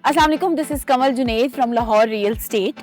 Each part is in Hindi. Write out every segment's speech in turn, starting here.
Assalamu alaikum, this is Kamal Junaid from Lahore Real Estate.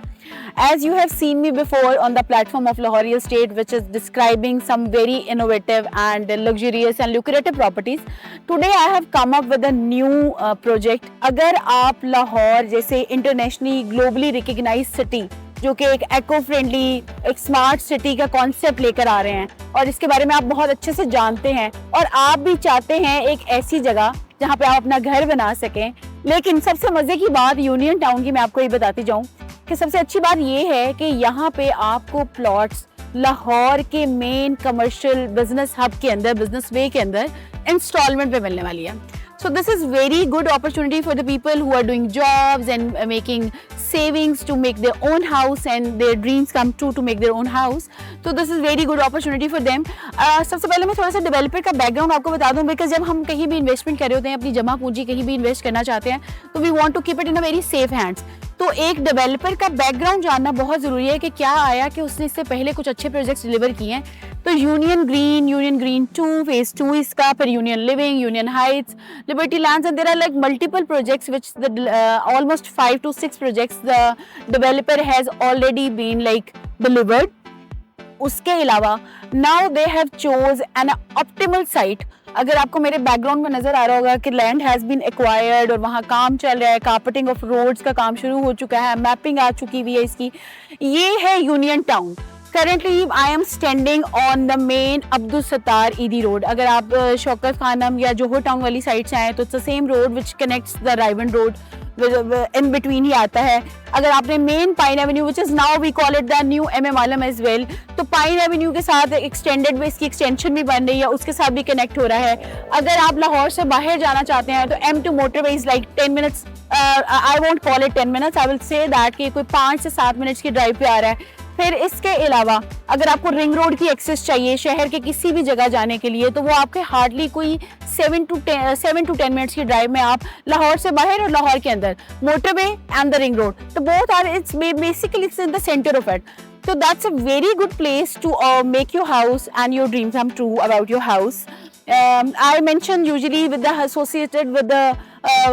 As you have seen me before on the platform of Lahore Real Estate, which is describing some very innovative and luxurious and lucrative properties, today I have come up with a new project. अगर आप लाहौर जैसे इंटरनेशनली ग्लोबली रिकग्नाइज सिटी जो कि एक एको फ्रेंडली एक स्मार्ट सिटी का कॉन्सेप्ट लेकर आ रहे हैं और इसके बारे में आप बहुत अच्छे से जानते हैं और आप भी चाहते हैं एक ऐसी जगह जहां पे आप अपना घर बना सकें, लेकिन सबसे मजे की बात यूनियन टाउन की मैं आपको ये बताती जाऊं कि सबसे अच्छी बात ये है कि यहाँ पे आपको प्लॉट्स लाहौर के मेन कमर्शियल बिजनेस हब के अंदर, बिजनेस वे के अंदर इंस्टॉलमेंट पे मिलने वाली है. So this is very good opportunity for the people who are doing jobs and making savings to make their own house and their dreams come true to make their own house. So this is very good opportunity for them. सबसे पहले मैं थोड़ा सा डेवलपर का बैकग्राउंड आपको बता दूं, बिकॉज जब हम कहीं भी इन्वेस्टमेंट कर रहे होते हैं, अपनी जमा पूंजी कहीं भी इन्वेस्ट करना चाहते हैं, तो we want to keep it in a very safe hands. तो एक डेवलपर का बैकग्राउंड जानना बहुत ज़रूरी है कि क्या आया कि उसने इससे पहले कुछ अच्छे प्रोजेक्ट्स डिलीवर किए हैं. तो यूनियन ग्रीन 2 फेज 2 इसका, फिर Union Living, Union Heights, Liberty Lands, and there are like multiple projects which almost 5 to 6 projects the developer has already been like delivered. उसके अलावा now they have chose an optimal site. अगर आपको मेरे बैकग्राउंड में नजर आ रहा होगा कि लैंड हैज़ बीन एक्वायर्ड और वहाँ काम चल रहा है, कार्पेटिंग ऑफ रोड्स का काम शुरू हो चुका है, मैपिंग आ चुकी हुई है इसकी. ये है union town. Currently, I am standing on the main Abdul Sattar ED road. अगर आप शौकत खानम या जोहर टाउन वाली साइड से आए तो it's the same road which connects the Raven Road. In between ही आता है. अगर आपने main pine Avenue which is now we call it the new MM Alam as well, तो पाइन एवेन्यू के साथ एक्सटेंडेड वे इसकी एक्सटेंशन भी बन रही है, उसके साथ भी कनेक्ट हो रहा है. अगर आप लाहौर से बाहर जाना चाहते हैं तो M2 motorway is like 10 minutes. I won't call it 10 minutes. I will say that कि कोई 5 से 7 मिनट्स की ड्राइव पे आ रहा है. फिर इसके अलावा अगर आपको रिंग रोड की एक्सेस चाहिए शहर के किसी भी जगह जाने के लिए, तो वो आपके हार्डली कोई 7 to 10 मिनट्स की ड्राइव में आप लाहौर से बाहर और लाहौर के अंदर motorway and the ring road, तो both are it's basically it's in the centre of it. So that's a very good place to make your house and your dreams come true about your house. I mention usually with the associated with the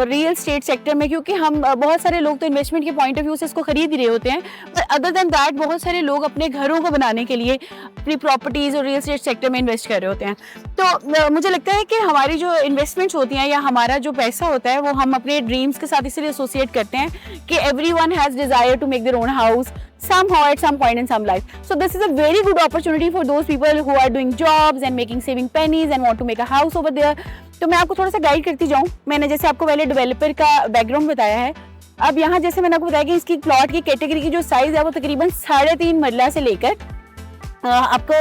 real estate sector में, क्योंकि हम बहुत सारे लोग तो इन्वेस्टमेंट के पॉइंट ऑफ व्यू से इसको खरीद ही रहे होते हैं, पर अदर देन दैट बहुत सारे लोग अपने घरों को बनाने के लिए अपनी प्रॉपर्टीज़ और रियल स्टेट सेक्टर में इन्वेस्ट कर रहे होते हैं. तो मुझे लगता है कि हमारी जो इन्वेस्टमेंट्स होती हैं या हमारा जो पैसा होता है वो हम अपने ड्रीम्स के साथ इसलिए एसोसिएट करते हैं कि everyone has desire to make their own house somehow at some point in some life. So this is a very good opportunity for those people who are doing jobs and making saving pennies and want to make a house over there. तो मैं आपको थोड़ा सा गाइड करती जाऊँ. मैंने जैसे आपको पहले डेवलपर का बैकग्राउंड बताया है, अब यहाँ जैसे मैंने आपको बताया कि इसकी प्लॉट की कैटेगरी की जो साइज़ है वो तकरीबन 3.5 मरला से लेकर आपको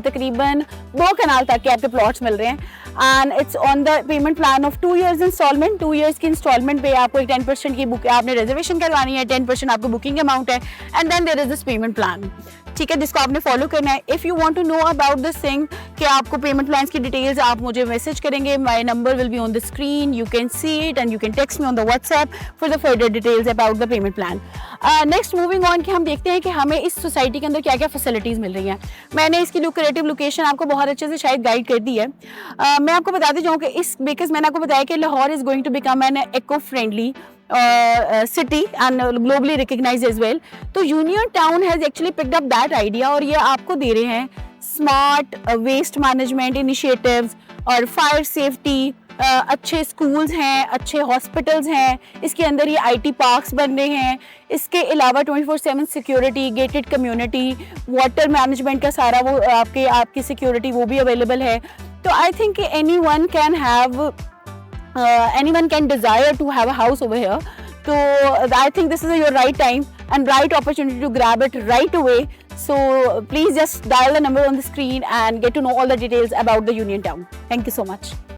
तकरीबन 2 कनाल तक के आपके प्लॉट्स मिल रहे हैं. And it's on the payment plan of 2 years instalment. 2 years की इंस्टॉलमेंट पे आपको एक 10% की बुक आपने रिजर्वेशन करवानी है, 10% आपको बुकिंग अमाउंट है, and then there is this payment plan. ठीक है, जिसको आपने फॉलो करना है. If you want to know about this thing कि आपको पेमेंट प्लान्स की डिटेल्स आप मुझे मैसेज करेंगे. My number will be on the screen, you can see it and you can text me on the WhatsApp for the further details about the payment plan. Next moving on कि हम देखते हैं कि हमें इस सोसाइटी के अंदर क्या क्या फैसिलिटीज़ मिल रही हैं. मैंने इसकी लुक्रेटिव लोकेशन आपको बहुत अच्छे से शायद गाइड कर दी है. मैं आपको बताती जाऊँ कि इस बिकॉज मैंने आपको बताया कि Lahore is going to become an eco friendly city and globally recognized as well. तो Union Town has actually picked up that idea और ये आपको दे रहे हैं स्मार्ट वेस्ट मैनेजमेंट इनिशिएटिव्स और फायर सेफ्टी, अच्छे स्कूल्स हैं, अच्छे हॉस्पिटल्स हैं, इसके अंदर ये IT पार्क्स बन रहे हैं. इसके अलावा 24/7 security, gated community, water management का सारा वो आपकी सिक्योरिटी वो भी अवेलेबल है. तो I think anyone can desire to have a house over here. So I think this is your right time and right opportunity to grab it right away. So please just dial the number on the screen and get to know all the details about the Union Town. Thank you so much.